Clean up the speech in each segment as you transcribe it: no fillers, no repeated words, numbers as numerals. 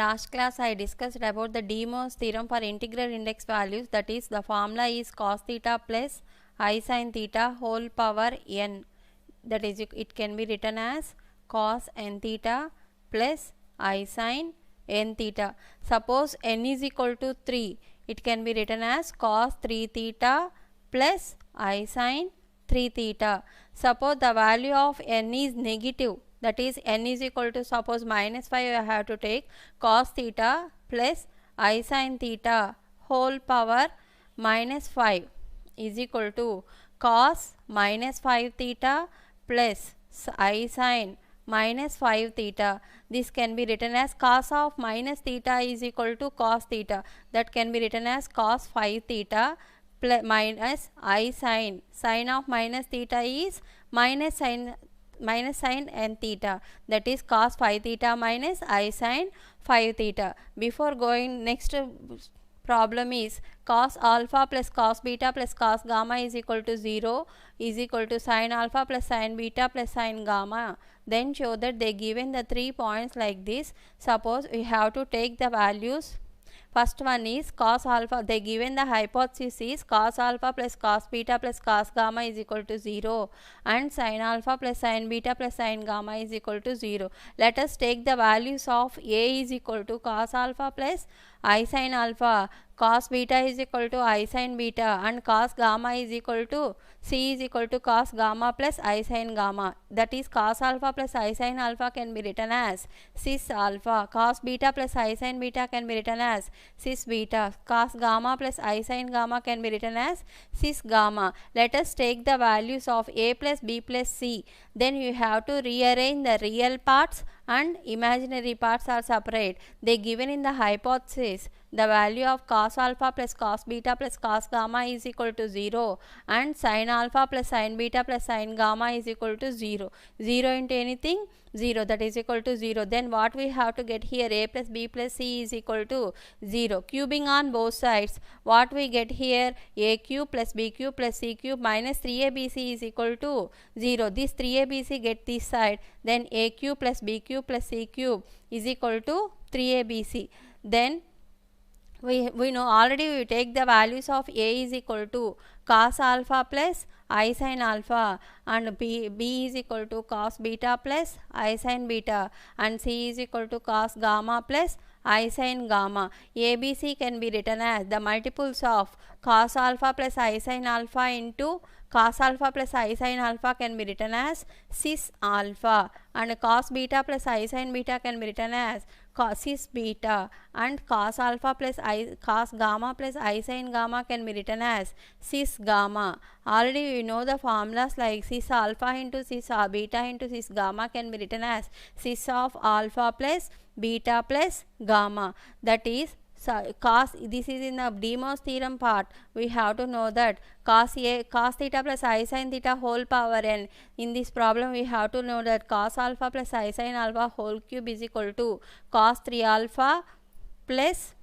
last class I discussed about the De Mor's theorem for integral index values, that is the formula is cos theta plus I sin theta whole power n, that is it can be written as cos n theta plus I sin n theta. Suppose n is equal to 3, it can be written as cos 3 theta plus I sin 3 theta. Suppose the value of n is negative, that is n is equal to suppose minus 5, I have to take cos theta plus I sin theta whole power minus 5 is equal to cos minus 5 theta plus I sin minus 5 theta. This can be written as cos of minus theta is equal to cos theta, that can be written as cos 5 theta plus minus I sin of minus theta is minus sin n theta, that is cos 5 theta minus I sin 5 theta. Before going next problem is cos alpha plus cos beta plus cos gamma is equal to 0 is equal to sin alpha plus sin beta plus sin gamma. Then show that they given the 3 points like this. Suppose we have to take the values. First one is cos alpha, they given the hypothesis is cos alpha plus cos beta plus cos gamma is equal to 0 and sin alpha plus sin beta plus sin gamma is equal to 0. Let us take the values of A is equal to cos alpha plus I sin alpha, cos beta is equal to I sin beta, and cos gamma is equal to C is equal to cos gamma plus I sin gamma. That is cos alpha plus I sin alpha can be written as cis alpha, cos beta plus I sin beta can be written as cis beta, cos gamma plus I sin gamma can be written as cis gamma. Let us take the values of A plus B plus C. Then you have to rearrange the real parts and imaginary parts are separate. They given in the hypothesis the value of cos alpha plus cos beta plus cos gamma is equal to 0 and sin alpha plus sin beta plus sin gamma is equal to 0. 0 into anything 0, that is equal to 0. Then what we have to get here, A plus B plus C is equal to 0. Cubing on both sides, what we get here, A cube plus B cube plus C cube minus 3ABC is equal to 0. This 3ABC get this side, then A cube plus B cube plus C cube is equal to 3ABC. Then we know already, we take the values of A is equal to cos alpha plus I sin alpha, and B is equal to cos beta plus I sin beta, and C is equal to cos gamma plus I sin gamma. ABC can be written as the multiples of cos alpha plus I sin alpha into cos alpha plus I sin alpha can be written as cis alpha, and cos beta plus I sin beta can be written as cis beta, and cos alpha plus cos gamma plus I sin gamma can be written as cis gamma. Already we know the formulas like cis alpha into cis beta into cis gamma can be written as cis of alpha plus beta plus gamma, that is cos. This is in the De Mor's theorem part. We have to know that cos theta plus I sin theta whole power n. In this problem we have to know that cos alpha plus I sin alpha whole cube is equal to cos 3 alpha plus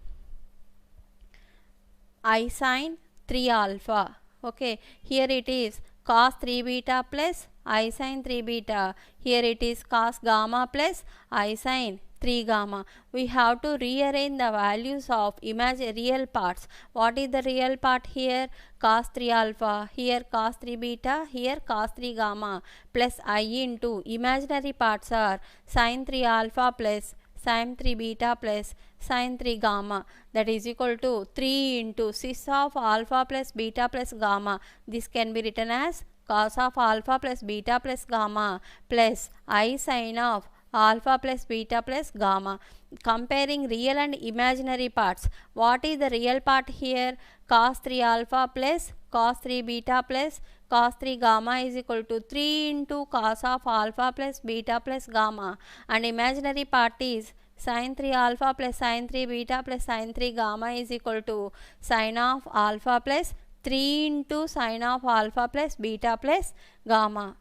I sin 3 alpha. Okay, here it is cos 3 beta plus I sin 3 beta. Here it is cos gamma plus I sin 3 gamma. We have to rearrange the values of real parts. What is the real part here? Cos 3 alpha, here cos 3 beta, here cos 3 gamma plus I into imaginary parts are sin 3 alpha plus sin 3 beta plus sin 3 gamma, that is equal to 3 into cis of alpha plus beta plus gamma. This can be written as cos of alpha plus beta plus gamma plus I sin of alpha plus beta plus gamma. Comparing real and imaginary parts, what is the real part here? Cos 3 alpha plus cos 3 beta plus cos 3 gamma is equal to 3 into cos of alpha plus beta plus gamma, and imaginary part is sin 3 alpha plus sin 3 beta plus sin 3 gamma is equal to sin of alpha plus 3 into sin of alpha plus beta plus gamma.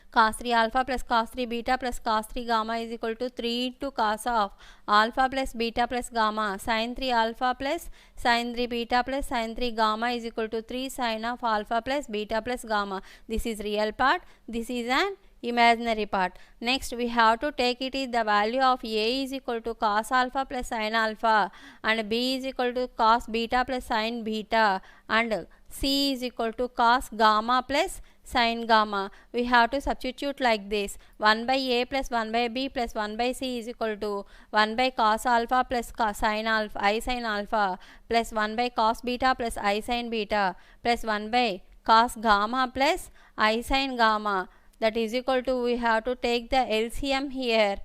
Cos 3 alpha plus cos 3 beta plus cos 3 gamma is equal to 3 into cos of alpha plus beta plus gamma. Sin 3 alpha plus sin 3 beta plus sin 3 gamma is equal to 3 sin of alpha plus beta plus gamma. This is real part, this is an imaginary part. Next we have to take it is the value of A is equal to cos alpha plus sin alpha, and B is equal to cos beta plus sin beta, and C is equal to cos gamma plus sin gamma. We have to substitute like this: 1 by A plus 1 by B plus 1 by C is equal to 1 by cos alpha plus sin alpha I sin alpha plus 1 by cos beta plus I sin beta plus 1 by cos gamma plus I sin gamma. That is equal to, we have to take the LCM here.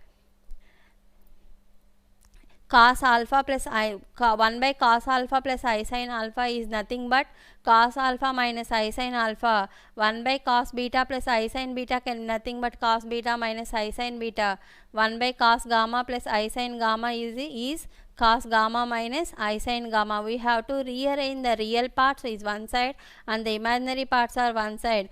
Cos alpha plus 1 by cos alpha plus I sin alpha is nothing but cos alpha minus I sin alpha. 1 by cos beta plus I sin beta can be nothing but cos beta minus I sin beta. 1 by cos gamma plus I sin gamma is cos gamma minus I sin gamma. We have to rearrange the real parts is one side and the imaginary parts are one side.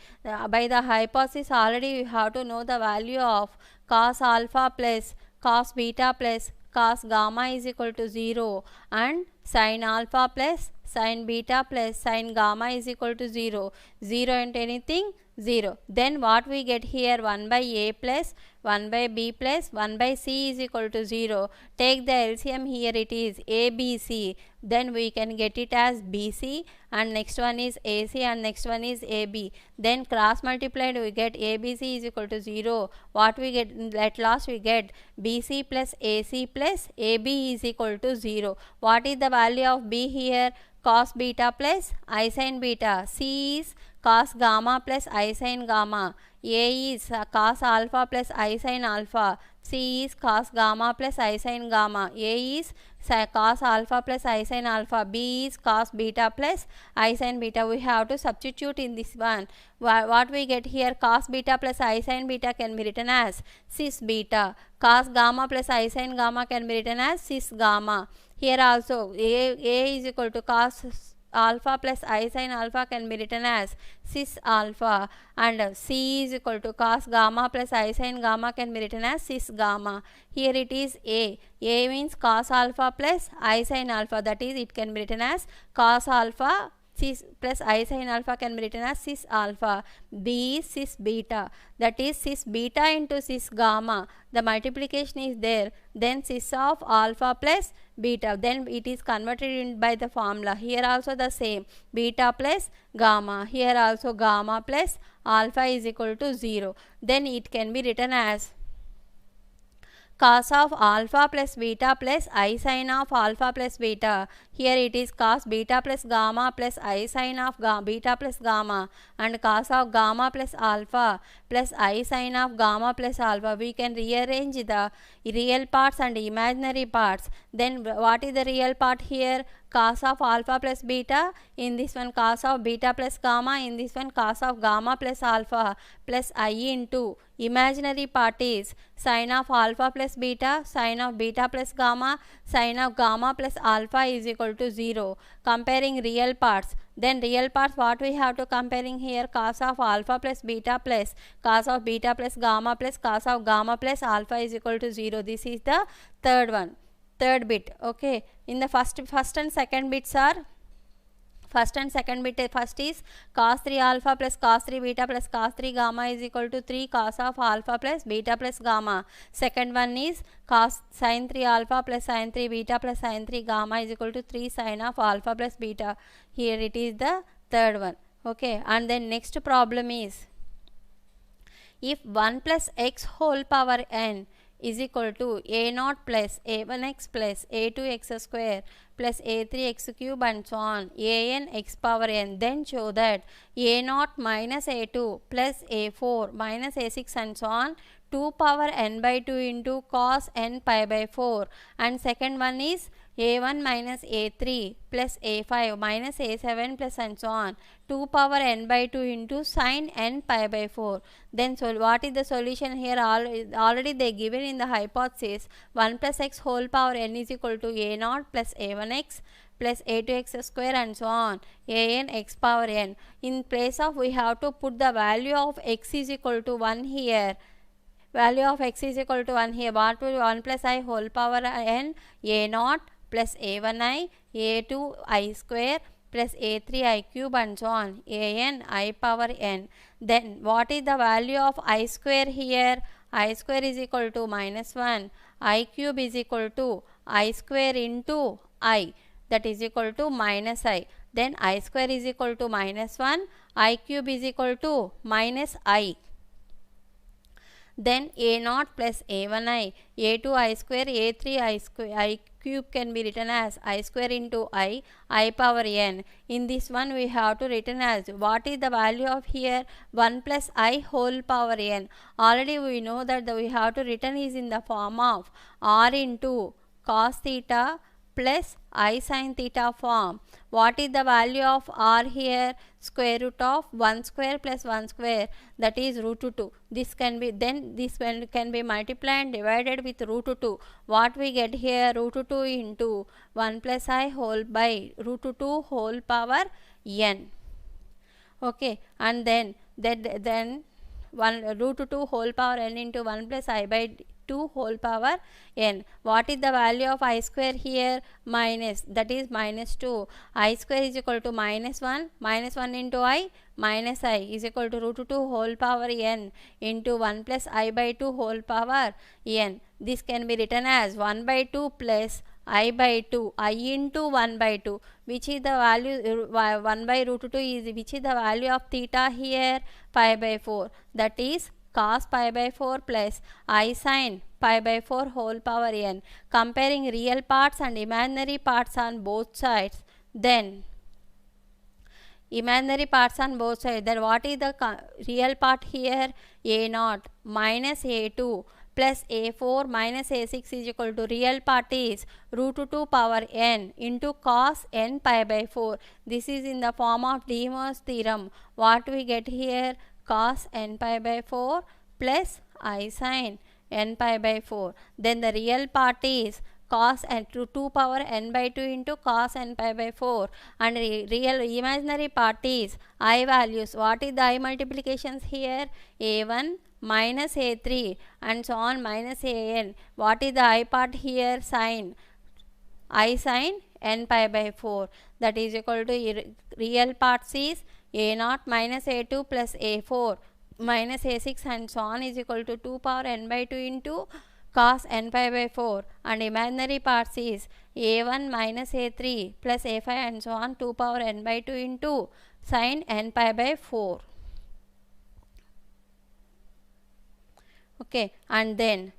By the hypothesis already we have to know the value of cos alpha plus cos beta plus cos gamma is equal to 0, and sin alpha plus sin beta plus sin gamma is equal to 0. 0 and anything 0. Then what we get here, 1 by A plus 1 by B plus 1 by C is equal to 0. Take the LCM here, it is ABC. Then we can get it as BC, and next one is AC, and next one is AB. Then cross multiplied we get ABC is equal to 0. What we get at last, we get BC plus AC plus AB is equal to 0. What is the value of B here? Cos beta plus I sin beta. C is cos gamma plus I sin gamma. A is cos alpha plus I sin alpha. C is cos gamma plus I sin gamma. A is cos alpha plus I sin alpha. B is cos beta plus I sin beta. We have to substitute in this one. What we get here, cos beta plus I sin beta can be written as cis beta. Cos gamma plus I sin gamma can be written as cis gamma. Here also A is equal to cos alpha plus I sin alpha can be written as cis alpha, and C is equal to cos gamma plus I sin gamma can be written as cis gamma. Here it is A. A means cos alpha plus I sin alpha, that is it can be written as cos alpha cis plus I sin alpha can be written as cis alpha. B is cis beta, that is cis beta into cis gamma. The multiplication is there, then cis of alpha plus beta, then it is converted in by the formula. Here also the same, beta plus gamma. Here also gamma plus alpha is equal to 0. Then it can be written as cos of alpha plus beta plus I sin of alpha plus beta. Here it is cos beta plus gamma plus I sin of beta plus gamma, and cos of gamma plus alpha plus I sin of gamma plus alpha. We can rearrange the real parts and imaginary parts. Then what is the real part here? Cos of alpha plus beta, in this one cos of beta plus gamma, in this one cos of gamma plus alpha plus I into imaginary part is sin of alpha plus beta, sin of beta plus gamma, sin of gamma plus alpha is equal to 0. Comparing real parts, then real parts what we have to comparing here, cos of alpha plus beta plus cos of beta plus gamma plus cos of gamma plus alpha is equal to 0. This is the third bit. Okay, in the first and second bits are, first and second bit, first is cos 3 alpha plus cos 3 beta plus cos 3 gamma is equal to 3 cos of alpha plus beta plus gamma. Second one is cos sin 3 alpha plus sin 3 beta plus sin 3 gamma is equal to 3 sin of alpha plus beta. Here it is the third one. Okay, and then next problem is, if 1 plus x whole power n is equal to a naught plus a1x plus a2x square plus a3x cube and so on an x power n, then show that a naught minus a2 plus a4 minus a6 and so on 2 power n by 2 into cos n pi by 4, and second one is a1 minus a3 plus a5 minus a7 plus and so on 2 power n by 2 into sin n pi by 4. Then so what is the solution here? Already they given in the hypothesis 1 plus x whole power n is equal to a naught plus a1x plus a2x square and so on an x power n. In place of, we have to put the value of x is equal to 1 here. Value of x is equal to 1 here. What will 1 plus I whole power n, a naught plus a1i a2 I square plus a3 I cube and so on, an I power n. Then what is the value of I square here? I square is equal to minus 1, I cube is equal to I square into I, that is equal to minus I. Then I square is equal to minus 1, I cube is equal to minus I. Then a0 plus a1I, a2I square, a3I square, I cube can be written as I square into I power n. In this one we have to written as, what is the value of here? 1 plus I whole power n. Already we know that we have to written is in the form of r into cos theta plus I sin theta form. What is the value of r here? Square root of 1 square plus 1 square, that is root 2. This can be, then this can be multiplied and divided with root 2. What we get here? Root 2 into 1 plus I whole by root 2 whole power n. Okay, and then root 2 whole power n into 1 plus I by 2 whole power n. What is the value of I square here? Minus, that is minus 2. I square is equal to minus 1 into I minus I is equal to root 2 whole power n into 1 plus I by 2 whole power n. This can be written as 1 by 2 plus I by 2, I into 1 by 2, which is the value, 1 by root 2 is, which is the value of theta here? Pi by 4, that is cos pi by 4 plus I sin pi by 4 whole power n. Comparing real parts and imaginary parts on both sides, then imaginary parts on both sides, then what is the real part here? a0 minus a2 plus a4 minus a6 is equal to, real part is root 2 power n into cos n pi by 4. This is in the form of De Mor's theorem. What we get here? Cos n pi by 4 plus I sin n pi by 4. Then the real part is cos n to 2 power n by 2 into cos n pi by 4, and real imaginary part is I values. What is the I multiplications here? a1 minus a3 and so on minus an. What is the I part here? Sin, I sin n pi by 4, that is equal to, real parts is a0 minus a2 plus a4 minus a6 and so on is equal to 2 power n by 2 into cos n pi by 4, and imaginary parts is a1 minus a3 plus a5 and so on 2 power n by 2 into sin n pi by 4. Okay, and then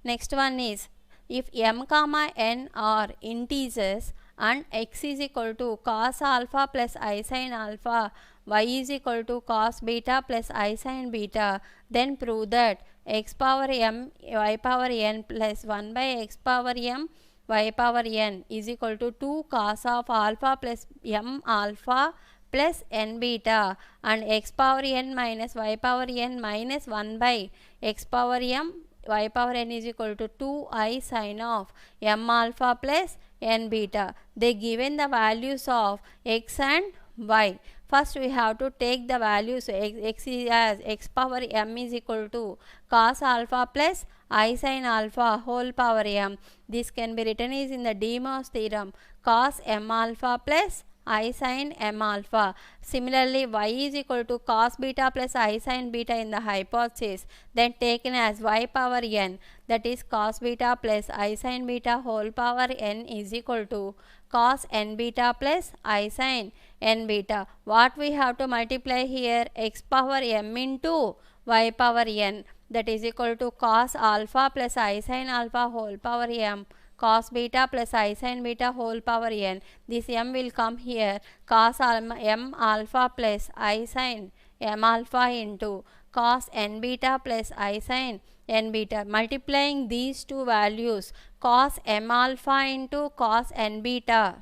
next one is, if m comma n are integers and x is equal to cos alpha plus I sin alpha, y is equal to cos beta plus I sin beta, then prove that x power m y power n plus 1 by x power m y power n is equal to 2 cos of alpha plus m alpha plus n beta, and x power n minus y power n minus 1 by x power m y power n is equal to 2I sin of m alpha plus n beta. They given the values of x and y. First we have to take the values. X is as x power m is equal to cos alpha plus I sin alpha whole power m. This can be written is in the De Mor's theorem, cos m alpha plus I sin m alpha. Similarly, y is equal to cos beta plus I sin beta in the hypothesis, then taken as y power n, that is cos beta plus I sin beta whole power n is equal to cos n beta plus I sin n beta. What we have to multiply here? X power m into y power n, that is equal to cos alpha plus I sin alpha whole power m, cos beta plus I sin beta whole power n. This m will come here, cos m alpha plus I sin m alpha into cos n beta plus I sin n beta. Multiplying these two values, cos m alpha into cos n beta,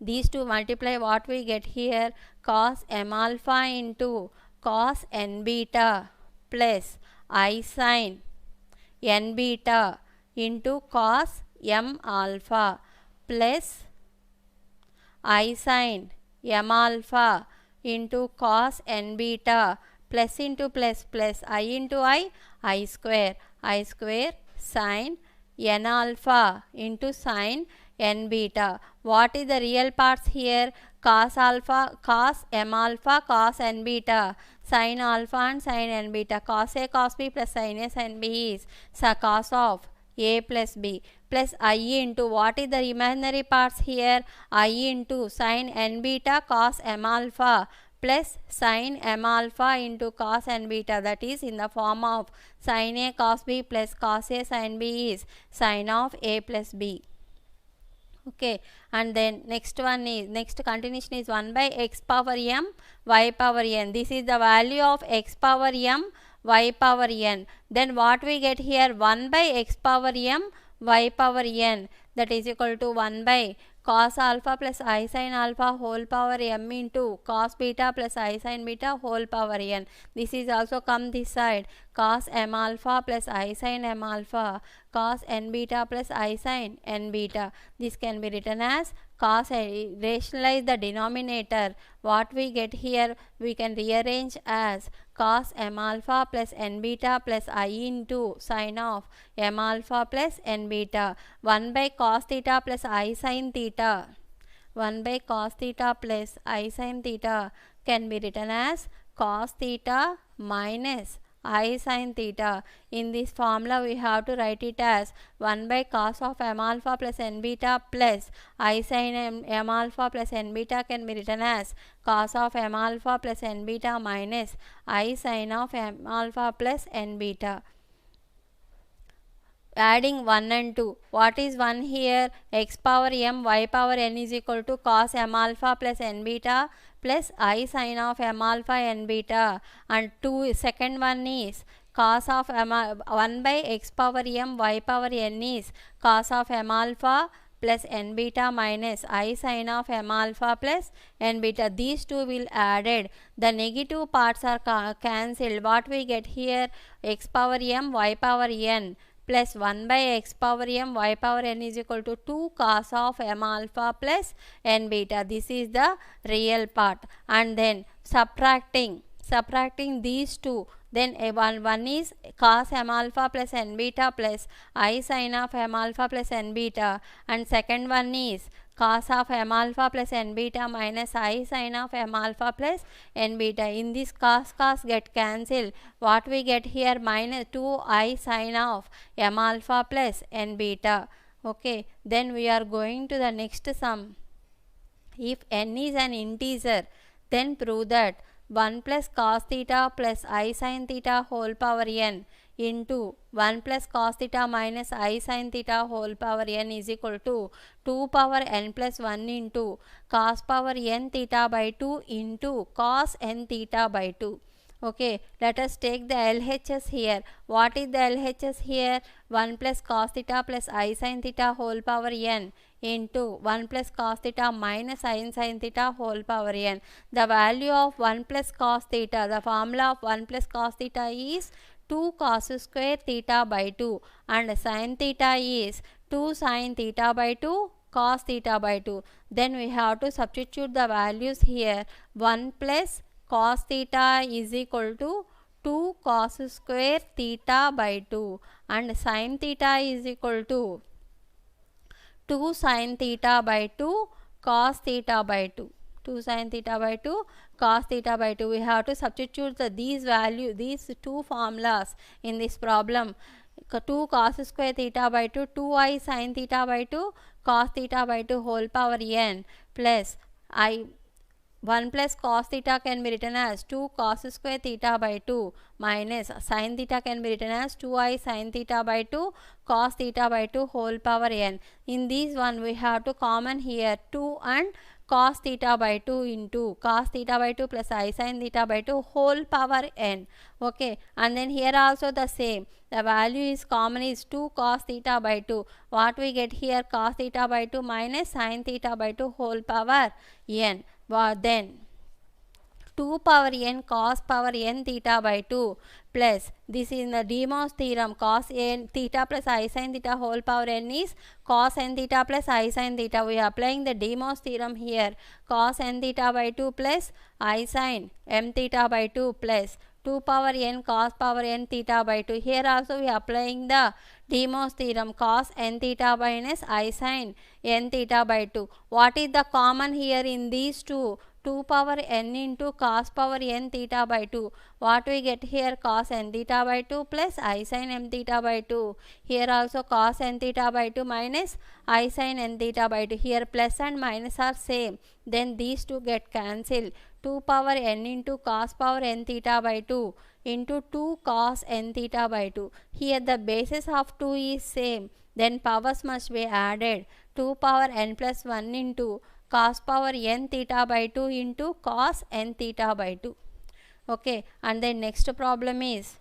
these two multiply, what we get here? Cos m alpha into cos n beta plus I sin n beta into cos m alpha plus I sin m alpha into cos n beta, plus into plus plus I into I square sin n alpha into sin n beta. What is the real parts here? Cos alpha, cos m alpha, cos n beta, sin alpha and sin n beta. Cos A cos B plus sin A sin B is cos of A plus B plus I into, what is the imaginary parts here? I into sin n beta cos m alpha plus sin m alpha into cos n beta, that is in the form of sin A cos B plus cos A sin B is sin of A plus B. Okay, and then next continuation is 1 by x power m y power n. This is the value of x power m y power n. Then what we get here? 1 by x power m y power n, that is equal to 1 by cos alpha plus I sin alpha whole power m into cos beta plus I sin beta whole power n. This is also come this side, cos m alpha plus I sin m alpha cos n beta plus I sin n beta. This can be written as cos, rationalize the denominator. What we get here, we can rearrange as cos m alpha plus n beta plus I into sin of m alpha plus n beta. 1 by cos theta plus I sin theta, 1 by cos theta plus I sin theta can be written as cos theta minus I sin theta. In this formula we have to write it as 1 by cos of m alpha plus n beta plus I sin m alpha plus n beta can be written as cos of m alpha plus n beta minus I sin of m alpha plus n beta. Adding 1 and 2. What is 1 here? X power m y power n is equal to cos m alpha plus n beta plus I sin of m alpha n beta, and 2 second one is cos of 1 by x power m y power n is cos of m alpha plus n beta minus I sin of m alpha plus n beta. These two will added. The negative parts are cancelled. What we get here? X power m y power n plus 1 by x power m y power n is equal to 2 cos of m alpha plus n beta. This is the real part. And then subtracting these two, then one is cos m alpha plus n beta plus I sin of m alpha plus n beta, and second one is cos of m alpha plus n beta minus I sin of m alpha plus n beta. In this cos get cancelled. What we get here? Minus 2 I sin of m alpha plus n beta. Okay, then we are going to the next sum. If n is an integer, then prove that 1 plus cos theta plus I sin theta whole power n into 1 plus cos theta minus I sin theta whole power n is equal to 2 power n plus 1 into cos power n theta by 2 into cos n theta by 2. Okay, let us take the LHS here. What is the LHS here? 1 plus cos theta plus I sin theta whole power n into 1 plus cos theta minus sin theta whole power n. The value of 1 plus cos theta, the formula of 1 plus cos theta is 2 cos square theta by 2, and sin theta is 2 sin theta by 2 cos theta by 2. Then we have to substitute the values here. 1 plus cos theta is equal to 2 cos square theta by 2, and sin theta is equal to 2 sin theta by 2 cos theta by 2. 2 sin theta by 2 cos theta by 2. We have to substitute these two formulas in this problem. 2 cos square theta by 2, 2I sin theta by 2 cos theta by 2 whole power n plus 1 plus cos theta can be written as 2 cos square theta by 2 minus sin theta can be written as 2I sin theta by 2 cos theta by 2 whole power n. In this one we have to common here 2 and cos theta by 2 into cos theta by 2 plus I sin theta by 2 whole power n. Okay, and then here also the same. The value is common is 2 cos theta by 2. What we get here? Cos theta by 2 minus sin theta by 2 whole power n. Then 2 power n cos power n theta by 2 plus, this is in the De Mor's theorem, cos n theta plus I sin theta whole power n is cos n theta plus I sin theta. We are applying the De Mor's theorem here. Cos n theta by 2 plus I sin m theta by 2 plus 2 power n cos power n theta by 2. Here also we are applying the DeMoss theorem, cos n theta minus I sin n theta by 2. What is the common here in these two? 2 power n into cos power n theta by 2. What we get here? Cos n theta by 2 plus I sin n theta by 2. Here also cos n theta by 2 minus I sin n theta by 2. Here plus and minus are same. Then these two get cancelled. 2 power n into cos power n theta by 2 into 2 cos n theta by 2. Here the basis of 2 is same. Then powers must be added. 2 power n plus 1 into cos power n theta by 2 into cos n theta by 2. Okay, and then next problem is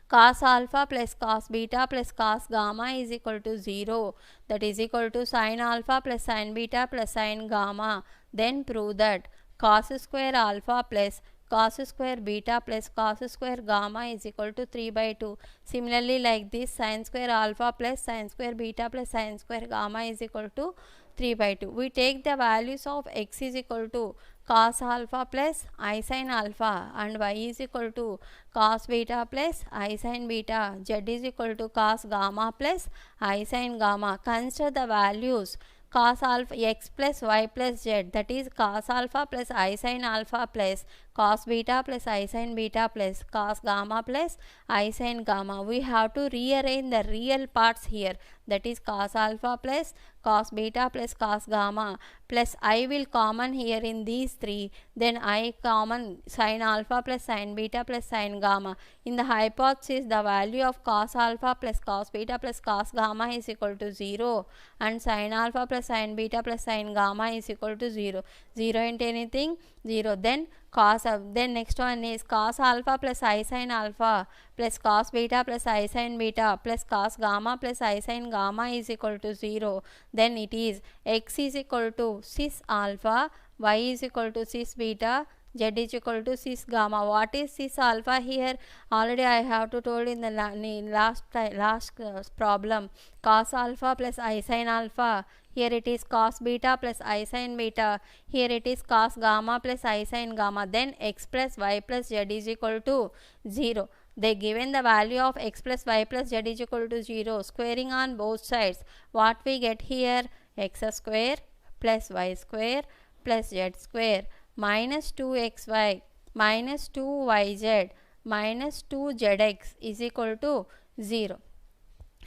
cos alpha plus cos beta plus cos gamma is equal to 0. That is equal to sin alpha plus sin beta plus sin gamma. Then prove that cos square alpha plus cos square beta plus cos square gamma is equal to 3 by 2. Similarly, like this, sin square alpha plus sin square beta plus sin square gamma is equal to 3 by 2. We take the values of x is equal to cos alpha plus I sin alpha and y is equal to cos beta plus I sin beta, z is equal to cos gamma plus I sin gamma. Consider the values cos alpha x plus y plus z, that is cos alpha plus I sin alpha plus cos beta plus I sin beta plus cos gamma plus I sin gamma. We have to rearrange the real parts here, that is cos alpha plus cos beta plus cos gamma plus I will common here in these three, then I common sin alpha plus sin beta plus sin gamma. In the hypothesis, the value of cos alpha plus cos beta plus cos gamma is equal to 0 and sin alpha plus sin beta plus sin gamma is equal to 0. 0 into anything? 0. Then then next one is cos alpha plus I sin alpha plus cos beta plus I sin beta plus cos gamma plus I sin gamma is equal to 0. Then it is x is equal to cis alpha, y is equal to cis beta, z is equal to cis gamma. What is cis alpha here? Already I have to told in the last problem. Cos alpha plus I sin alpha. Here it is cos beta plus I sin beta. Here it is cos gamma plus I sin gamma. Then x plus y plus z is equal to 0. They given the value of x plus y plus z is equal to 0. Squaring on both sides. What we get here? X square plus y square plus z square minus 2xy minus 2yz minus 2zx is equal to 0.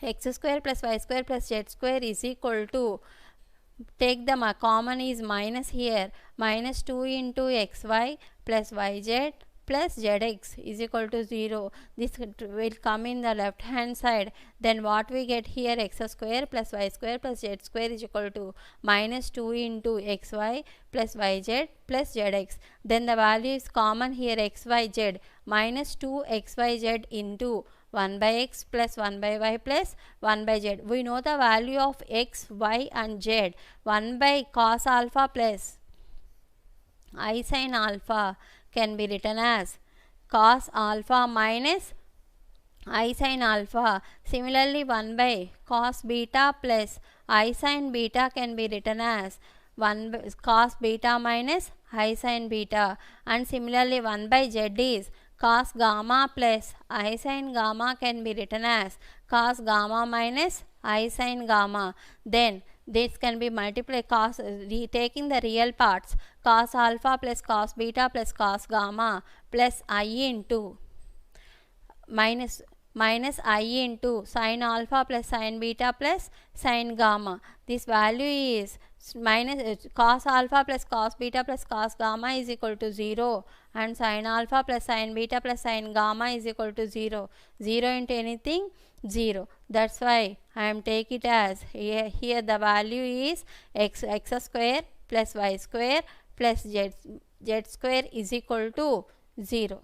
X square plus y square plus z square is equal to, take the common is minus here, minus 2 into xy plus yz plus zx is equal to 0. This will come in the left hand side. Then what we get here? X square plus y square plus z square is equal to minus 2 into xy plus yz plus zx. Then the value is common here, xyz minus 2 xyz into 1 by x plus 1 by y plus 1 by z. We know the value of x, y and z. 1 by cos alpha plus I sin alpha can be written as cos alpha minus I sin alpha. Similarly, 1 by cos beta plus I sin beta can be written as 1 by cos beta minus I sin beta. And similarly, 1 by z is cos gamma plus I sin gamma can be written as cos gamma minus I sin gamma. Then this can be multiplied, taking the real parts, cos alpha plus cos beta plus cos gamma plus I into minus I into sin alpha plus sin beta plus sin gamma. This value is minus cos alpha plus cos beta plus cos gamma is equal to 0 and sin alpha plus sin beta plus sin gamma is equal to 0. 0 into anything? 0. That's why I am take it as here the value is x square plus y square plus z square is equal to 0.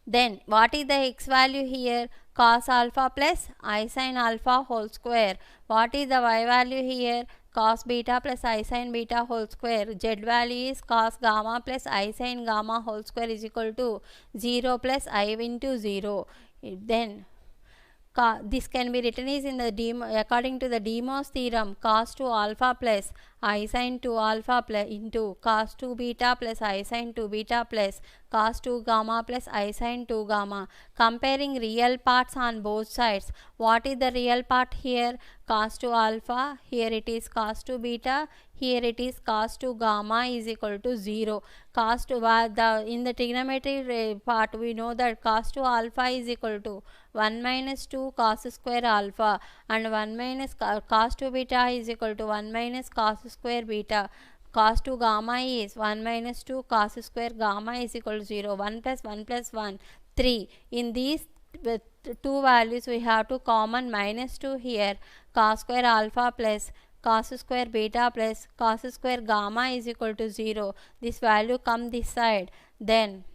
Then what is the x value here? Cos alpha plus I sin alpha whole square. What is the y value here? Cos beta plus I sin beta whole square. Z value is cos gamma plus I sin gamma whole square is equal to 0 plus I into 0. Then this can be written is in the according to the De Mor's theorem, cos 2 alpha plus I sin 2 alpha plus into cos 2 beta plus I sin 2 beta plus cos 2 gamma plus I sin 2 gamma. Comparing real parts on both sides. What is the real part here? Cos 2 alpha, here it is cos 2 beta, here it is cos 2 gamma is equal to 0. Cos 2, in the trigonometry part we know that cos 2 alpha is equal to 1 minus 2 cos square alpha, and 1 minus cos 2 beta is equal to 1 minus cos square beta. Cos 2 gamma is 1 minus 2 cos square gamma is equal to 0. 1 plus 1, 3. In these two values we have to common minus 2 here. Cos square alpha plus cos square beta plus cos square gamma is equal to 0. This value come this side. Then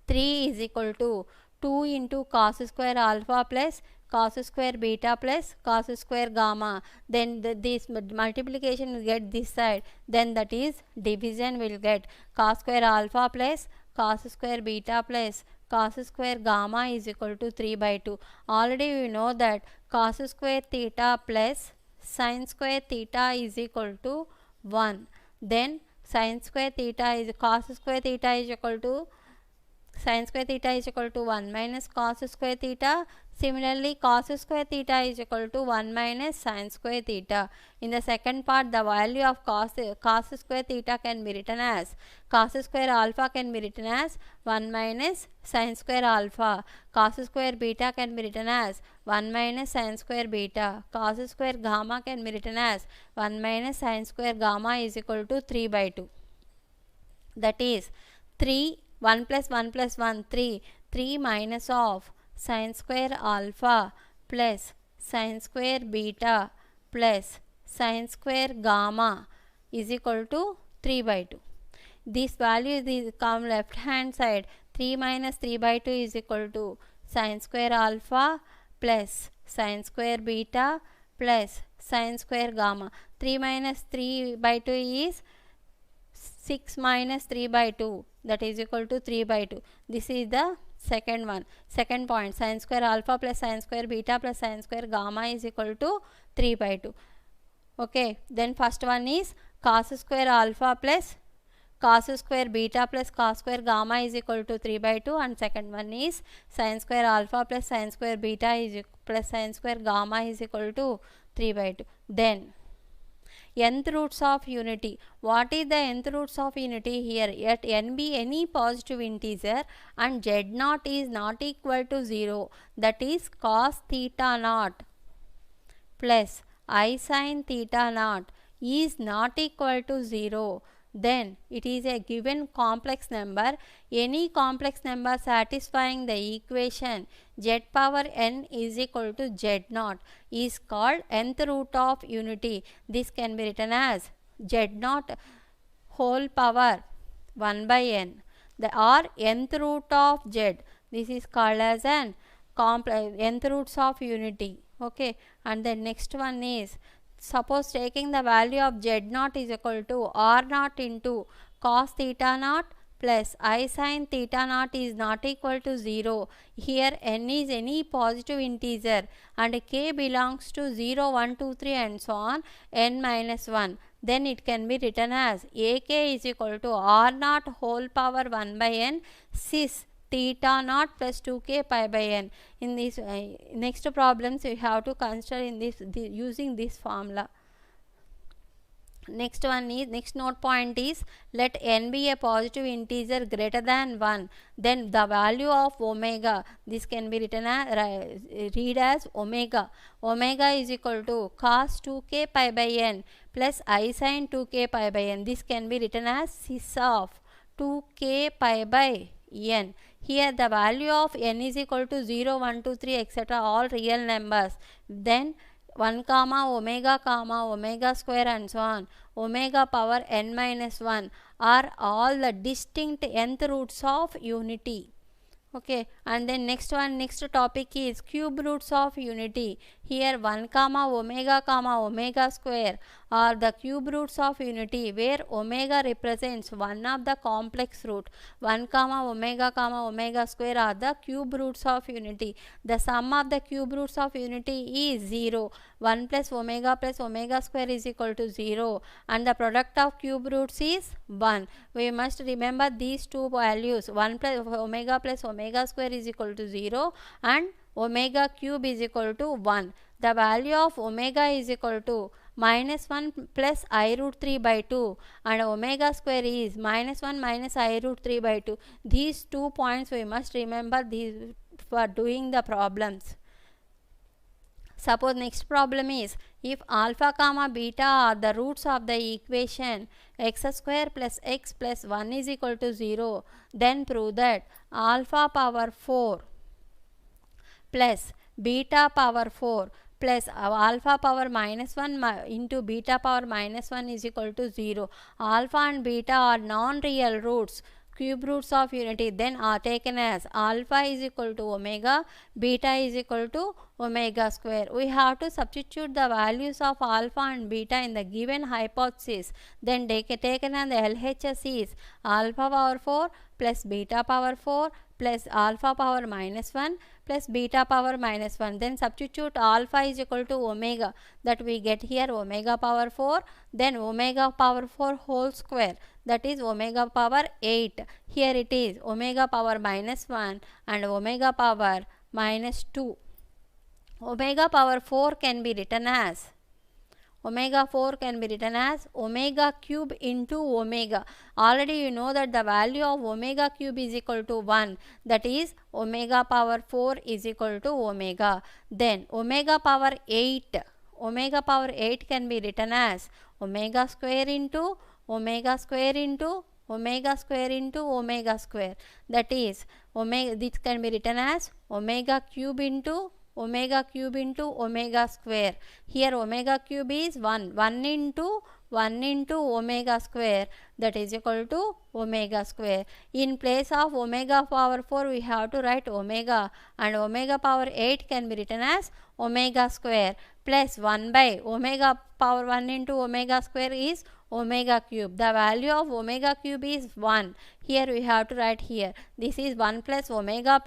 3 is equal to 2 into cos square alpha plus cos square beta plus cos square gamma. Then this multiplication will get this side. Then that is division will get cos square alpha plus cos square beta plus cos square gamma is equal to 3 by 2. Already we know that cos square theta plus sin square theta is equal to 1. Then sin square theta is cos square theta is equal to sin square theta is equal to 1 minus cos square theta. Similarly, cos square theta is equal to 1 minus sin square theta. In the second part, the value of cos square theta can be written as cos square alpha can be written as 1 minus sin square alpha. Cos square beta can be written as 1 minus sin square beta. Cos square gamma can be written as 1 minus sin square gamma is equal to 3 by 2. That is 3 1 plus 1 plus 1 3. 3 minus of sin square alpha plus sin square beta plus sin square gamma is equal to 3 by 2. This value is come left hand side. 3 minus 3 by 2 is equal to sin square alpha plus sin square beta plus sin square gamma. 3 minus 3 by 2 is 6 minus 3 by 2, that is equal to 3 by 2. This is the second one. Second point, sin square alpha plus sin square beta plus sin square gamma is equal to 3 by 2. Okay, then first one is cos square alpha plus cos square beta plus cos square gamma is equal to 3 by 2, and second one is sin square alpha plus sin square beta is plus sin square gamma is equal to 3 by 2. Then nth roots of unity. What is the nth roots of unity here? Let n be any positive integer and z naught is not equal to 0, that is cos theta naught plus I sin theta naught is not equal to 0. Then it is a given complex number. Any complex number satisfying the equation z power n is equal to z naught is called nth root of unity. This can be written as z naught whole power 1 by n, or nth root of z. This is called as an nth roots of unity. Okay, and the next one is, suppose taking the value of z naught is equal to r naught into cos theta naught plus I sin theta naught is not equal to 0. Here n is any positive integer and k belongs to 0, 1, 2, 3 and so on, n minus 1. Then it can be written as ak is equal to r naught whole power 1 by n cis theta naught plus 2k pi by n. In these next problems we have to consider in this using this formula. Next one is, next note point is, let n be a positive integer greater than 1, then the value of omega, this can be written as read as omega. Omega is equal to cos 2k pi by n plus I sin 2k pi by n. This can be written as cis of 2k pi by n. Here the value of n is equal to 0, 1, 2, 3 etc. all real numbers. Then 1 comma omega square and so on, omega power n minus 1 are all the distinct nth roots of unity. Okay, and then next topic is cube roots of unity. Here 1 comma omega square are the cube roots of unity, where omega represents one of the complex root. 1 comma omega square are the cube roots of unity. The sum of the cube roots of unity is 0. 1 plus omega square is equal to 0, and the product of cube roots is 1. We must remember these two values. 1 plus omega square is equal to 0 and omega cube is equal to 1. The value of omega is equal to minus 1 plus I root 3 by 2, and omega square is minus 1 minus I root 3 by 2. These 2 points we must remember these for doing the problems. Suppose next problem is, if alpha comma beta are the roots of the equation x square plus x plus 1 is equal to 0, then prove that alpha power 4 plus beta power 4 plus alpha power minus 1 into beta power minus 1 is equal to 0. Alpha and beta are non-real roots, cube roots of unity, then are taken as alpha is equal to omega, beta is equal to omega square. We have to substitute the values of alpha and beta in the given hypothesis, then taken as the LHS is alpha power 4 plus beta power 4 plus alpha power minus 1 plus beta power minus 1. Then substitute alpha is equal to omega, that we get here omega power 4, then omega power 4 whole square, that is omega power 8. Here it is omega power minus 1 and omega power minus 2. Omega power 4 can be written as omega cube into omega. Already you know that the value of omega cube is equal to 1, that is omega power 4 is equal to omega. Then omega power 8 can be written as omega square into omega square into omega square into omega square, that is omega, this can be written as omega cube into omega square. Here omega cube is 1 into omega square, that is equal to omega square. In place of omega power 4 we have to write omega, and omega power 8 can be written as omega square plus 1 by omega power 1 into omega square is omega cube. The value of omega cube is 1. Here we have to write here, this is 1 plus omega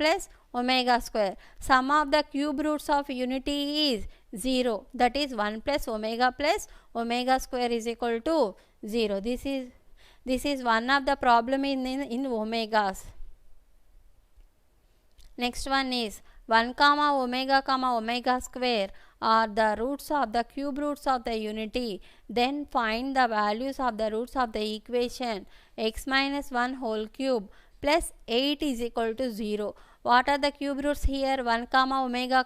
square. Sum of the cube roots of unity is 0, that is 1 plus omega square is equal to 0. This is one of the problem in omegas. Next one is 1 comma omega square are the roots of the cube roots of the unity. Then find the values of the roots of the equation x minus 1 whole cube plus 8 is equal to 0. What are the cube roots here? 1 comma omega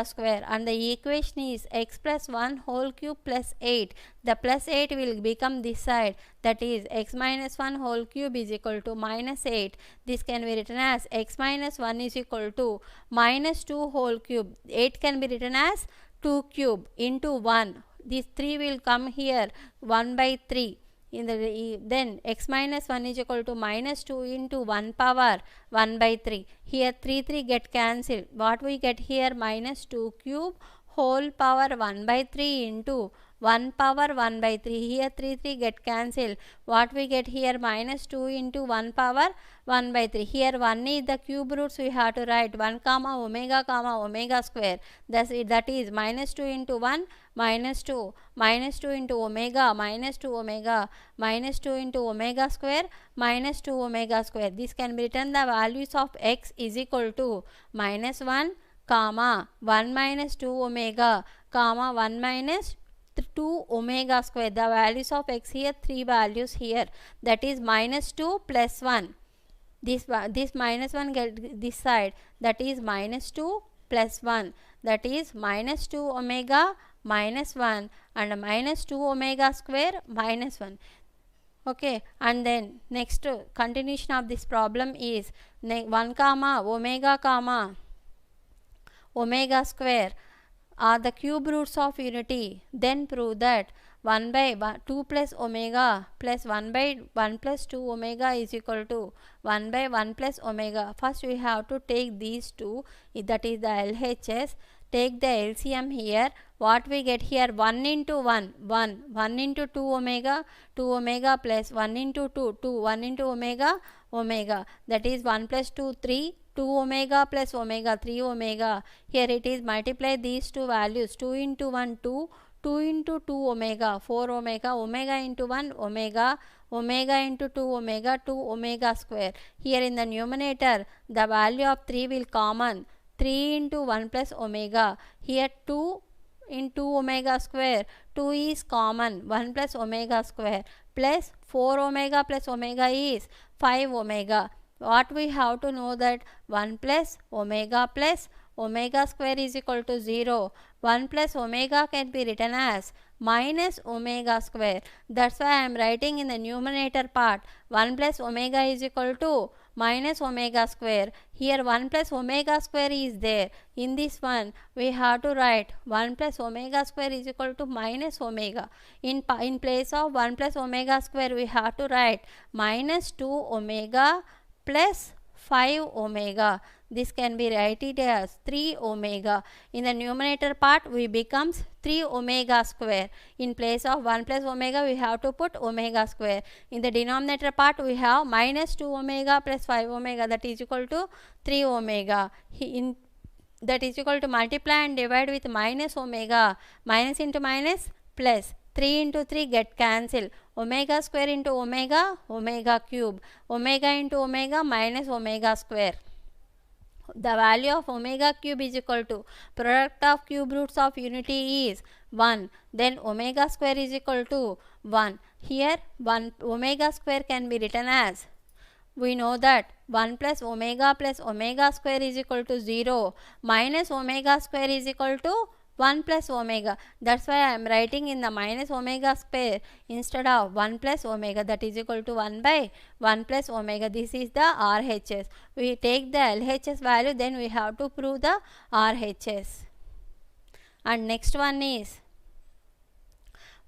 square, and the equation is x plus 1 whole cube plus 8. The plus 8 will become this side, that is x minus 1 whole cube is equal to minus 8. This can be written as x minus 1 is equal to minus 2 whole cube. 8 can be written as 2 cube into 1. This 3 will come here, 1 by 3. Then x minus 1 is equal to minus 2 into 1 power 1 by 3. Here 3 get cancelled. What we get here? Minus 2 cube whole power 1 by 3 into 1 power 1 by 3. Here 3 get cancelled. What we get here? Minus 2 into 1 power 1 by 3. Here 1 is the cube roots, we have to write 1 comma omega square. That is minus 2 into 1 minus 2 into omega minus 2 omega minus 2 into omega square minus 2 omega square. This can be written the values of x is equal to minus 1 comma 1 minus 2 omega comma 1 minus 2 omega square. The values of x here, 3 values here, that is minus 2 plus 1. This minus 1 get this side, that is minus 2 plus 1, that is minus 2 omega minus 1 and minus 2 omega square minus 1. Okay, and then next continuation of this problem is 1 comma omega square are the cube roots of unity, then prove that 1 by 2 plus omega plus 1 by 1 plus 2 omega is equal to 1 by 1 plus omega. First we have to take these two, that is the LHS. Take the LCM here. What we get here? 1 into 1, 1. 1 into 2 omega, 2 omega plus 1 into 2, 2. 1 into omega, omega. That is 1 plus 2, 3. 2 omega plus omega, 3 omega. Here it is, multiply these two values. 2 into 1, 2. 2 into 2 omega, 4 omega. Omega into 1, omega. Omega into 2 omega, 2 omega square. Here in the numerator, the value of 3 will common. 3 into 1 plus omega. Here 2 into omega square. 2 is common. 1 plus omega square plus 4 omega plus omega is 5 omega. What we have to know that 1 plus omega square is equal to 0. 1 plus omega can be written as minus omega square. That's why I am writing in the numerator part 1 plus omega is equal to minus omega square. Here 1 plus omega square is there. In this one we have to write 1 plus omega square is equal to minus omega. In place of 1 plus omega square we have to write minus 2 omega plus 5 omega. This can be written as 3 omega. In the numerator part we becomes 3 omega square. In place of 1 plus omega we have to put omega square. In the denominator part we have minus 2 omega plus 5 omega, that is equal to 3 omega. That is equal to multiply and divide with minus omega. Minus into minus plus. 3 into 3 get cancelled. Omega square into omega, omega cube. Omega into omega minus omega square. The value of omega cube is equal to product of cube roots of unity is 1. Then omega square is equal to 1. Here 1 omega square can be written as, we know that 1 plus omega square is equal to 0. Minus omega square is equal to 1 plus omega. That's why I am writing in the minus omega square instead of 1 plus omega, that is equal to 1 by 1 plus omega. This is the RHS. We take the LHS value, then we have to prove the RHS. And next one is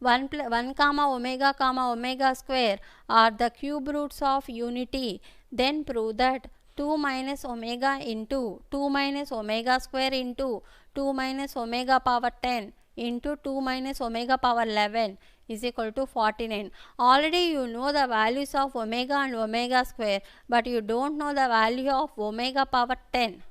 1 comma omega square are the cube roots of unity. Then prove that 2 minus omega into 2 minus omega square into 2 minus omega power 10 into 2 minus omega power 11 is equal to 49. Already you know the values of omega and omega square, but you don't know the value of omega power 10.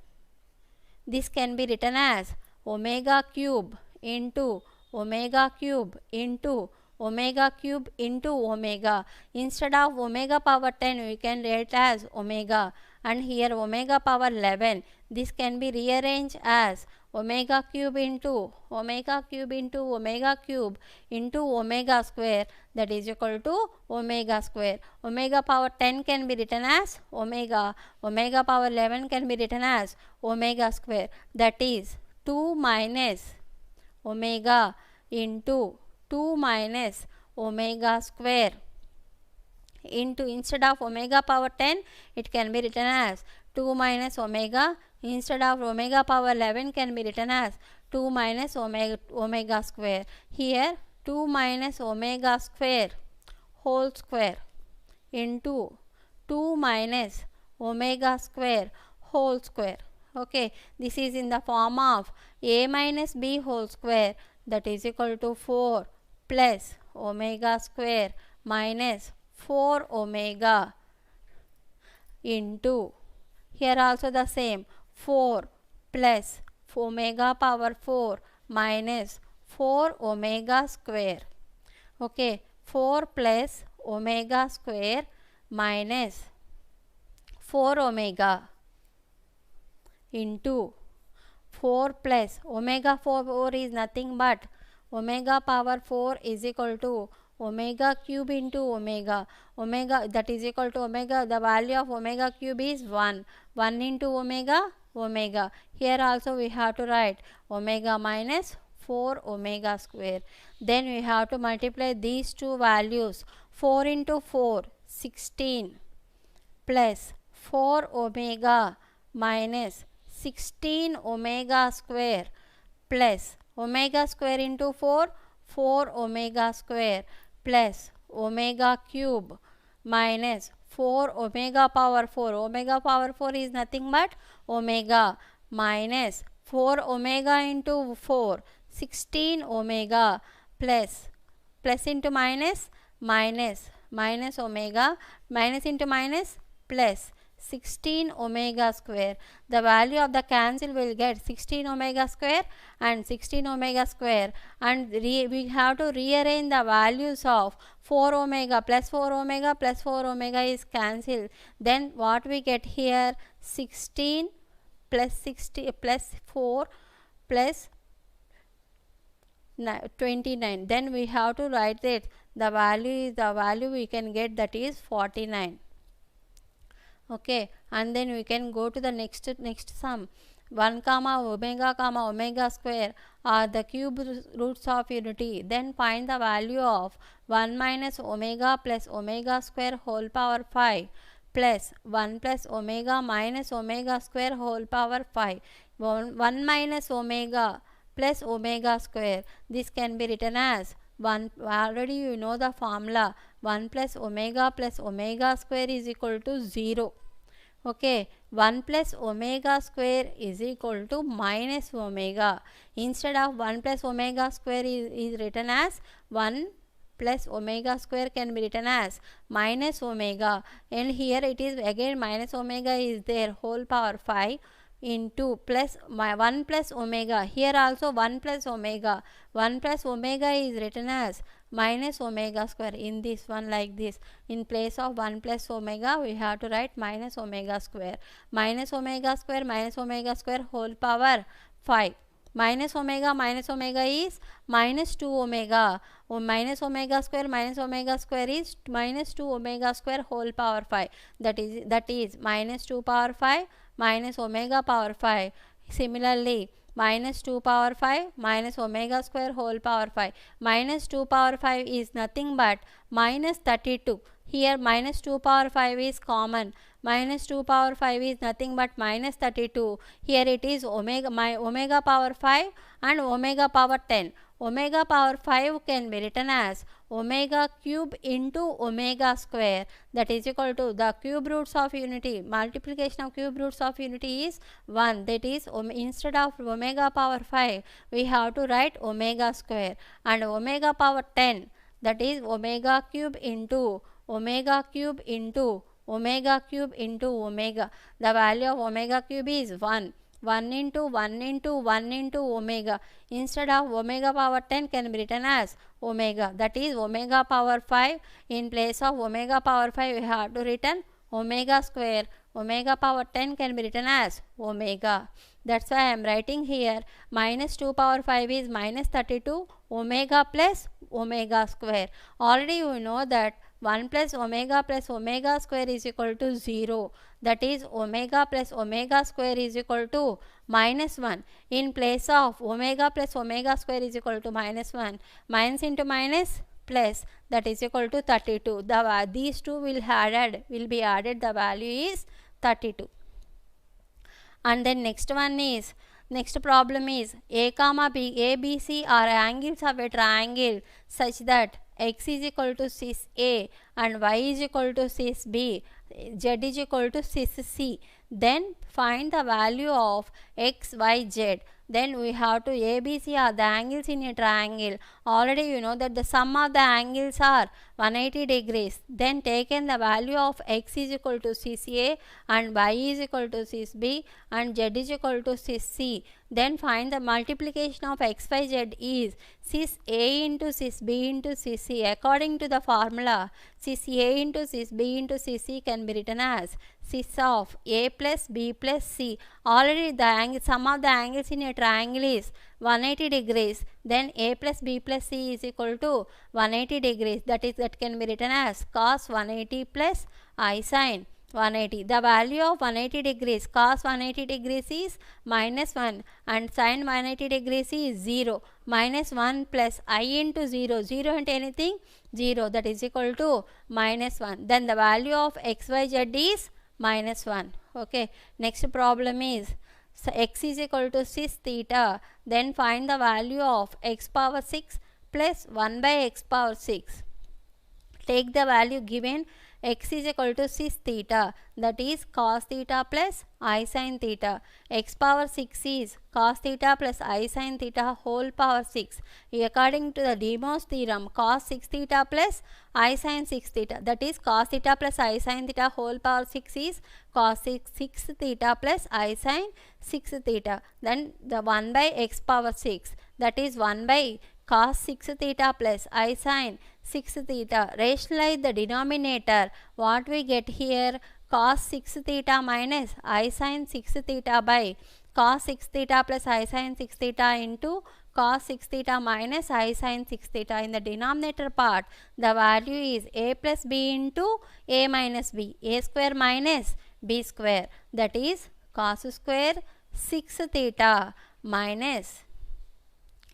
This can be written as omega cube into omega cube into omega cube into omega. Instead of omega power 10 we can write as omega, and here omega power 11. This can be rearranged as omega cube into omega cube into omega cube into omega square, that is equal to omega square. Omega power 10 can be written as omega. Omega power 11 can be written as omega square, that is 2 minus omega into 2 minus omega square into, instead of omega power 10 it can be written as 2 minus omega. Instead of omega power 11 can be written as 2 minus omega square. Here 2 minus omega square whole square into 2 minus omega square whole square. Okay, this is in the form of a minus b whole square, that is equal to 4 plus omega square minus 4 omega into, here also the same, 4 plus omega power 4 minus 4 omega square. Okay, 4 plus omega square minus 4 omega into 4 plus omega 4 is nothing but omega power 4 is equal to omega cube into omega. Omega, that is equal to omega, the value of omega cube is 1. 1 into omega, omega. Here also we have to write omega minus 4 omega square. Then we have to multiply these two values. 4 into 4, 16 plus 4 omega minus 16 omega square plus omega square into 4, 4 omega square plus omega cube minus 4 omega power 4. Omega power 4 is nothing but omega minus 4 omega into 4, 16 omega plus into minus minus omega, minus into minus plus 16 omega square. The value of the cancel will get 16 omega square and 16 omega square, and we have to rearrange the values of 4 omega plus 4 omega plus 4 omega is cancelled. Then what we get here, 16 plus 60 plus 4 plus 29. Then we have to write that the value we can get, that is 49. Okay, and then we can go to the next sum. 1 comma omega square are the cube roots of unity. Then find the value of 1 minus omega plus omega square whole power 5 plus 1 plus omega minus omega square whole power 5. 1 minus omega plus omega square, this can be written as 1, already you know the formula, 1 plus omega square is equal to 0. Okay, 1 plus omega square is equal to minus omega. Instead of 1 plus omega square is written as 1 plus omega square can be written as minus omega, and here it is again minus omega is there, whole power 5 into plus 1 plus omega, here also 1 plus omega. 1 plus omega is written as minus omega square, in this one like this. In place of 1 plus omega we have to write minus omega square. Minus omega square whole power 5. Minus omega is minus 2 omega. Minus omega square is minus 2 omega square whole power 5. That is minus 2 power 5 minus omega power 5. Similarly, minus 2 power 5 minus omega square whole power 5. Minus 2 power 5 is nothing but minus 32. Here minus 2 power 5 is common. Minus 2 power 5 is nothing but minus 32. Here it is omega power 5 and omega power 10. Omega power 5 can be written as omega cube into omega square, that is equal to the cube roots of unity. Multiplication of cube roots of unity is 1. That is instead of omega power 5 we have to write omega square, and omega power 10, that is omega cube into omega cube into omega cube into omega. The value of omega cube is 1. 1 into 1 into 1 into omega. Instead of omega power 10 can be written as omega, that is omega power 5. In place of omega power 5 we have to written omega square. Omega power 10 can be written as omega. That's why I am writing here minus 2 power 5 is minus 32 omega plus omega square. Already you know that 1 plus omega square is equal to 0. That is omega plus omega square is equal to minus 1. In place of omega plus omega square is equal to minus 1, minus into minus plus, that is equal to 32. These two will be added, the value is 32. And then next problem is a comma b, a, b, c are angles of a triangle such that x is equal to cis A and y is equal to cis B, z is equal to cis C. Then find the value of x, y, z. Then we have to a, b, c are the angles in a triangle. Already you know that the sum of the angles are 180 degrees. Then taken the value of x is equal to cis A and y is equal to cis B and z is equal to cis C. Then find the multiplication of x, y, z is cis A into cis B into cis C. According to the formula, cis A into cis B into cis C can be written as cis of A plus B plus C. Already the sum of the angles in a triangle is 180 degrees. Then A plus B plus C is equal to 180 degrees. That can be written as cos 180 plus I sin 180. The value of 180 degrees, cos 180 degrees is minus 1 and sin 180 degrees is 0. Minus 1 plus I into 0. 0 into anything? 0. That is equal to minus 1. Then the value of x, y, z is minus 1. Okay. Next problem is So x is equal to 6 theta. Then find the value of x power 6 plus 1 by x power 6. Take the value given, x is equal to 6 theta, that is cos theta plus I sin theta. X power 6 is cos theta plus I sin theta whole power 6. According to the de Moivre's theorem, cos 6 theta plus I sin 6 theta, that is cos theta plus I sin theta whole power 6 is cos 6 theta plus I sin 6 theta. Then the 1 by x power 6, that is 1 by cos 6 theta plus I sin 6 theta. Rationalize the denominator. What we get here? Cos 6 theta minus I sin 6 theta by cos 6 theta plus I sin 6 theta into cos 6 theta minus I sin 6 theta. In the denominator part, the value is a plus b into a minus b. A square minus b square, that is cos square 6 theta minus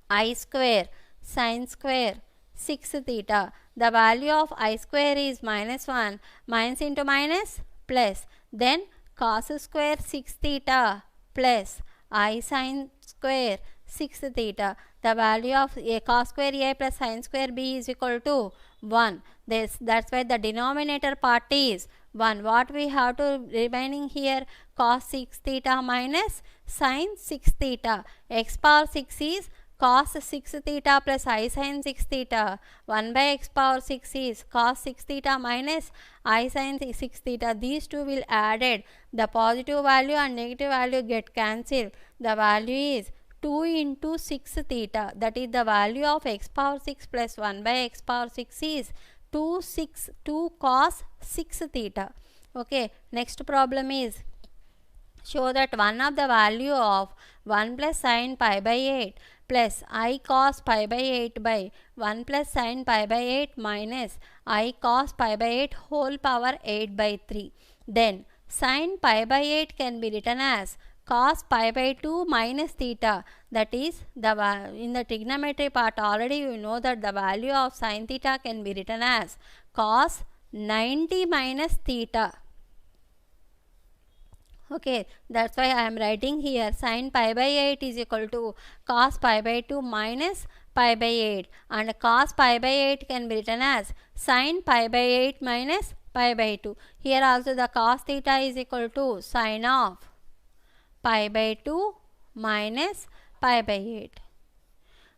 I square sin square 6 theta. The value of I square is minus 1. Minus into minus plus. Then cos square 6 theta plus I sin square 6 theta. The value of a cos square a plus sin square b is equal to 1. That's why the denominator part is 1. What we have to remaining here? Cos 6 theta minus sin 6 theta. X power 6 is cos 6 theta plus I sin 6 theta. 1 by x power 6 is cos 6 theta minus I sin 6 theta. These two will added. The positive value and negative value get cancelled. The value is 2 into 6 theta. That is the value of x power 6 plus 1 by x power 6 is 2 cos 6 theta. Okay, next problem is show that one of the value of 1 plus sin pi by 8 plus I cos pi by 8 by 1 plus sin pi by 8 minus I cos pi by 8 whole power 8 by 3. Then sin pi by 8 can be written as cos pi by 2 minus theta, that is the in the trigonometry part already you know that the value of sin theta can be written as cos 90 minus theta. Okay, that's why I am writing here sin pi by 8 is equal to cos pi by 2 minus pi by 8, and cos pi by 8 can be written as sin pi by 8 minus pi by 2. Here also the cos theta is equal to sin of pi by 2 minus pi by 8.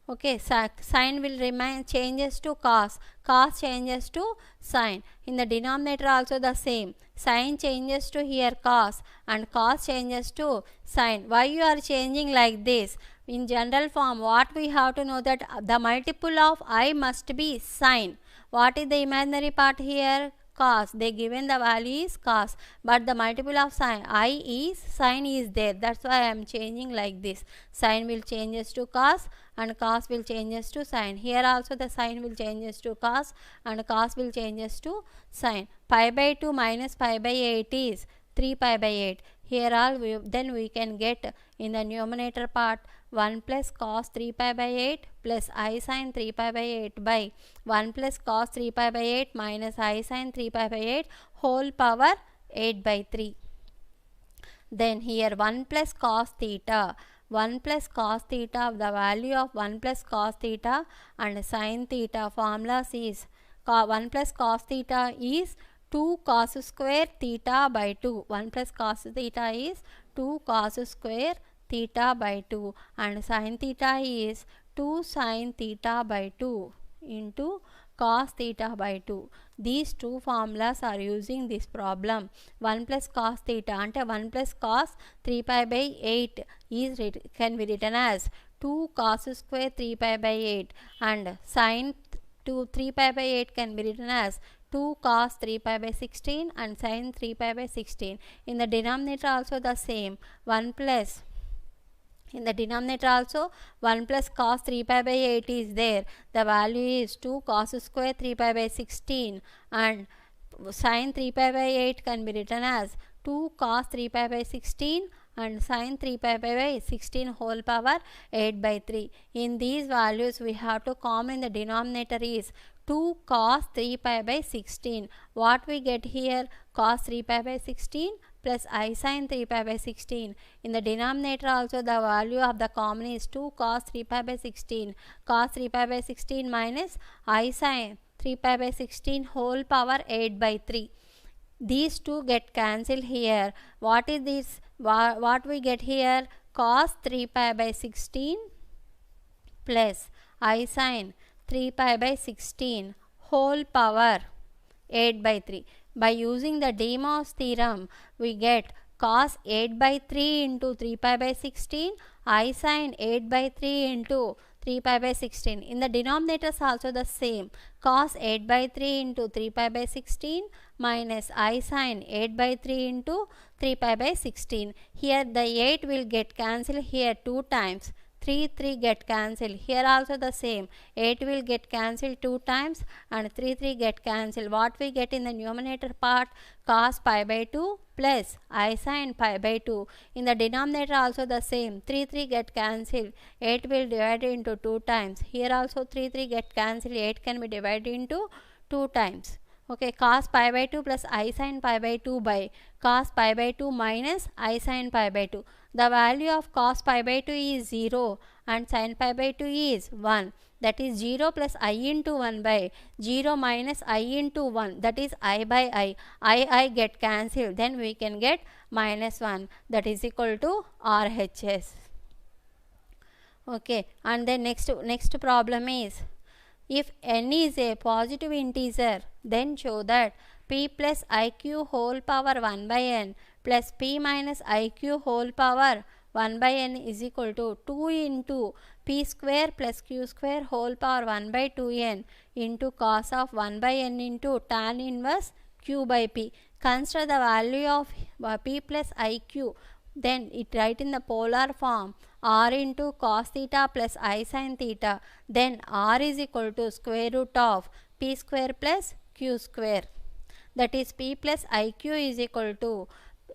Okay, sin will remain, changes to cos, cos changes to sin. In the denominator also the same, sin changes to here cos and cos changes to sin. Why you are changing like this? In general form, what we have to know that the multiple of I must be sin. What is the imaginary part here? Cos. They given the value is cos, but the multiple of sin I is sin is there. That's why I am changing like this. Sin will changes to cos and cos will changes to sin. Here also the sin will changes to cos and cos will changes to sin. Pi by 2 minus pi by 8 is 3 pi by 8. Here all then we can get in the numerator part 1 plus cos 3 pi by 8 plus I sin 3 pi by 8 by 1 plus cos 3 pi by 8 minus I sin 3 pi by 8 whole power 8 by 3. Then here 1 plus cos theta, 1 plus cos theta, the value of 1 plus cos theta and sin theta formulas is 1 plus cos theta is 2 cos square theta by 2. 1 plus cos theta is 2 cos square theta by 2 and sin theta is 2 sin theta by 2 into cos theta by 2. These two formulas are using this problem. 1 plus cos theta ante 1 plus cos 3 pi by 8 is can be written as 2 cos square 3 pi by 8 and sin 3 pi by 8 can be written as 2 cos 3 pi by 16 and sin 3 pi by 16. In the denominator also the same, 1 plus, in the denominator also 1 plus cos 3 pi by 8 is there. The value is 2 cos square 3 pi by 16 and sin 3 pi by 8 can be written as 2 cos 3 pi by 16 and sin 3 pi by 16 whole power 8 by 3. In these values we have to common in the denominator is 2 cos 3 pi by 16. What we get here? Cos 3 pi by 16 plus I sin 3 pi by 16. In the denominator also the value of the common is 2 cos 3 pi by 16. Cos 3 pi by 16 minus I sin 3 pi by 16 whole power 8 by 3. These two get cancelled here. What is this? What we get here? Cos 3 pi by 16 plus I sin 3 pi by 16 whole power 8 by 3. By using the de Moivre's theorem, we get cos 8 by 3 into 3 pi by 16, I sin 8 by 3 into 3 pi by 16. In the denominators also the same. Cos 8 by 3 into 3 pi by 16 minus I sin 8 by 3 into 3 pi by 16. Here the 8 will get cancelled here 2 times. 3 get cancelled. Here also the same. 8 will get cancelled 2 times and 3 get cancelled. What we get in the numerator part? Cos pi by 2 plus I sin pi by 2. In the denominator also the same. 3 get cancelled. 8 will divide into 2 times. Here also 3 get cancelled. 8 can be divided into 2 times. Okay, cos pi by 2 plus I sin pi by 2 by cos pi by 2 minus I sin pi by 2. The value of cos pi by 2 is 0 and sin pi by 2 is 1. That is 0 plus I into 1 by 0 minus I into 1. That is I by I get cancelled. Then we can get minus 1. That is equal to RHS. Okay, and then next problem is, if n is a positive integer, then show that p plus iq whole power 1 by n plus p minus iq whole power 1 by n is equal to 2 into p square plus q square whole power 1 by 2n into cos of 1 by n into tan inverse q by p. Consider the value of p plus iq. Then it write in the polar form r into cos theta plus I sin theta. Then r is equal to square root of p square plus q square. That is p plus iq is equal to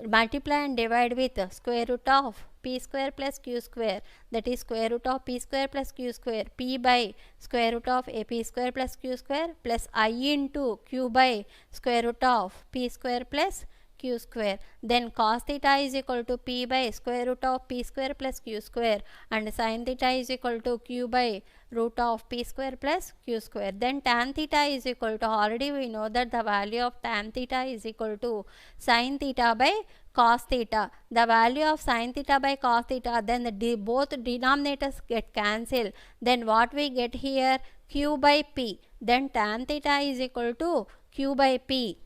multiply and divide with square root of p square plus q square. That is square root of p square plus q square. P by square root of a p square plus q square plus I into q by square root of p square plus q square. Then cos theta is equal to p by square root of p square plus q square and sin theta is equal to q by root of p square plus q square. Then tan theta is equal to, already we know that the value of tan theta is equal to sin theta by cos theta. The value of sin theta by cos theta, then both denominators get cancelled. Then what we get here? Q by p. Then tan theta is equal to q by p.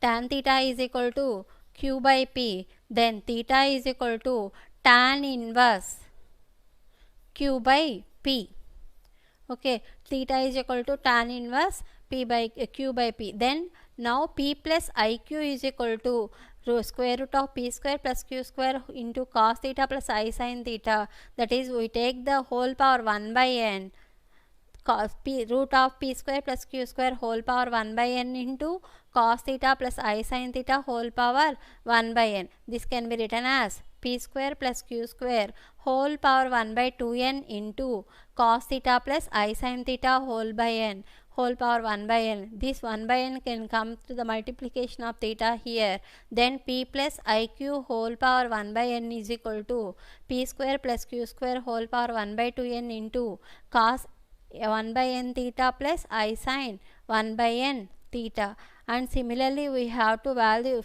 Tan theta is equal to q by p. Then theta is equal to tan inverse q by p. Okay, theta is equal to tan inverse p by q by p. Then now p plus iq is equal to square root of p square plus q square into cos theta plus I sin theta. That is, we take the whole power 1 by n cos p root of p square plus q square whole power 1 by n into cos theta plus I sin theta whole power 1 by n. This can be written as p square plus q square whole power 1 by 2n into cos theta plus I sin theta whole by n whole power 1 by n. This 1 by n can come to the multiplication of theta here. Then p plus iq whole power 1 by n is equal to p square plus q square whole power 1 by 2n into cos 1 by n theta plus I sin 1 by n theta. And similarly we have to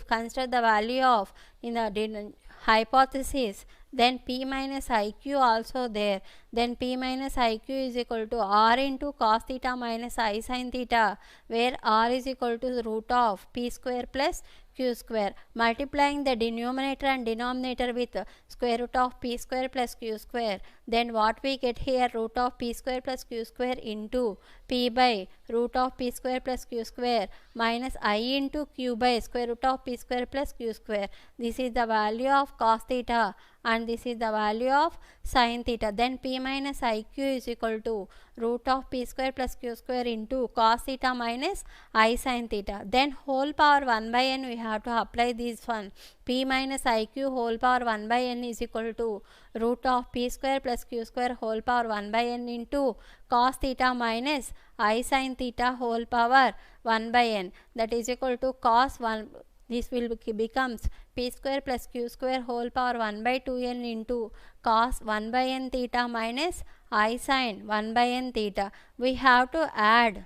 consider the value of in the hypothesis. Then p minus iq also there. Then p minus iq is equal to r into cos theta minus I sin theta, where r is equal to the root of p square plus q square. Multiplying the denominator and denominator with square root of p square plus q square. Then what we get here? Root of p square plus q square into p by root of p square plus q square minus I into q by square root of p square plus q square. This is the value of cos theta and this is the value of sin theta. Then p minus iq is equal to root of p square plus q square into cos theta minus I sin theta. Then whole power 1 by n, we have to apply this one. P minus iq whole power 1 by n is equal to root of p square plus q square whole power 1 by n into cos theta minus I sin theta whole power 1 by n. That is equal to cos 1 this will becomes p square plus q square whole power 1 by 2n into cos 1 by n theta minus I sin 1 by n theta. We have to add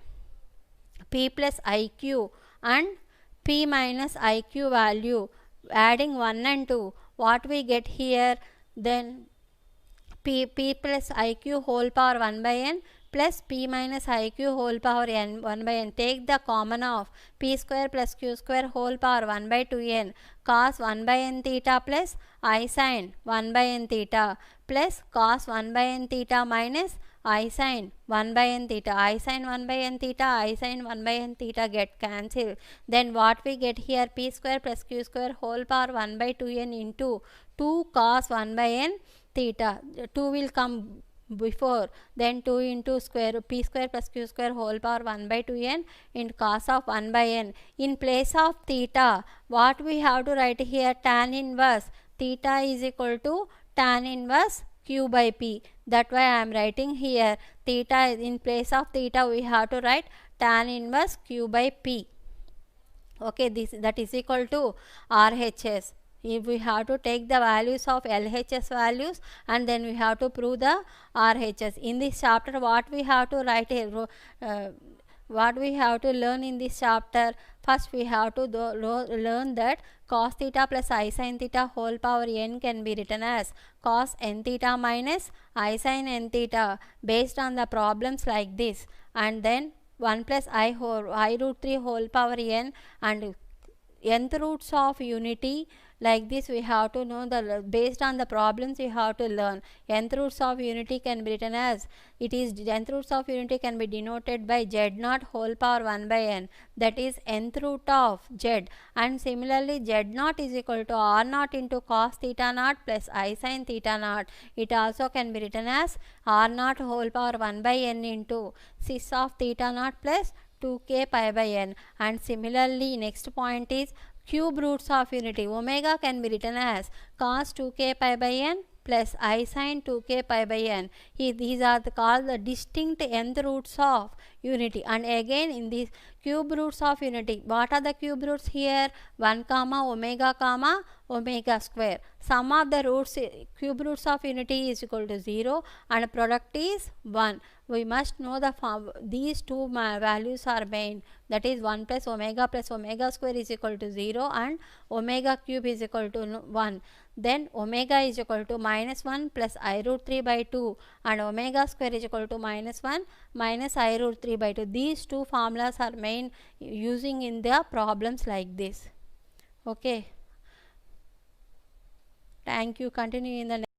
p plus iq and p minus iq value, adding 1 and 2. What we get here, then p plus iq whole power 1 by n plus p minus iq whole power n 1 by n. Take the common of p square plus q square whole power 1 by 2n cos 1 by n theta plus I sin 1 by n theta plus cos 1 by n theta minus I sin 1 by n theta. I sin 1 by n theta, I sin 1 by n theta get cancelled. Then what we get here, p square plus q square whole power 1 by 2n into 2 cos 1 by n theta. 2 will come before, then 2 into square p square plus q square whole power 1 by 2n into cos of 1 by n. In place of theta, what we have to write here, tan inverse theta is equal to tan inverse q by p. That why I am writing here theta. In place of theta we have to write tan inverse q by p. Okay, that is equal to RHS. If we have to take the values of LHS values and then we have to prove the RHS. In this chapter, what we have to write here, what we have to learn in this chapter, first we have to learn that cos theta plus I sin theta whole power n can be written as cos n theta minus I sin n theta based on the problems like this, and then 1 plus I root 3 whole power n and nth roots of unity. Like this we have to know the based on the problems we have to learn. Nth roots of unity can be written as, it is nth roots of unity can be denoted by z0 whole power 1 by n, that is nth root of z, and similarly z0 is equal to r0 into cos theta naught plus I sin theta naught. It also can be written as r0 whole power 1 by n into cis of theta naught plus 2k pi by n. And similarly next point is cube roots of unity. Omega can be written as cos 2k pi by n plus I sin 2k pi by n. These are called the distinct nth roots of unity. And again in these cube roots of unity, what are the cube roots here? 1 comma omega comma omega square. Sum of the roots, cube roots of unity is equal to 0 and product is 1. We must know these two values are main, that is 1 plus omega square is equal to 0 and omega cube is equal to 1. Then omega is equal to minus 1 plus I root 3 by 2 and omega square is equal to minus 1 minus I root 3 by 2. These two formulas are main using in the problems like this. Okay. Thank you. Continue in the next.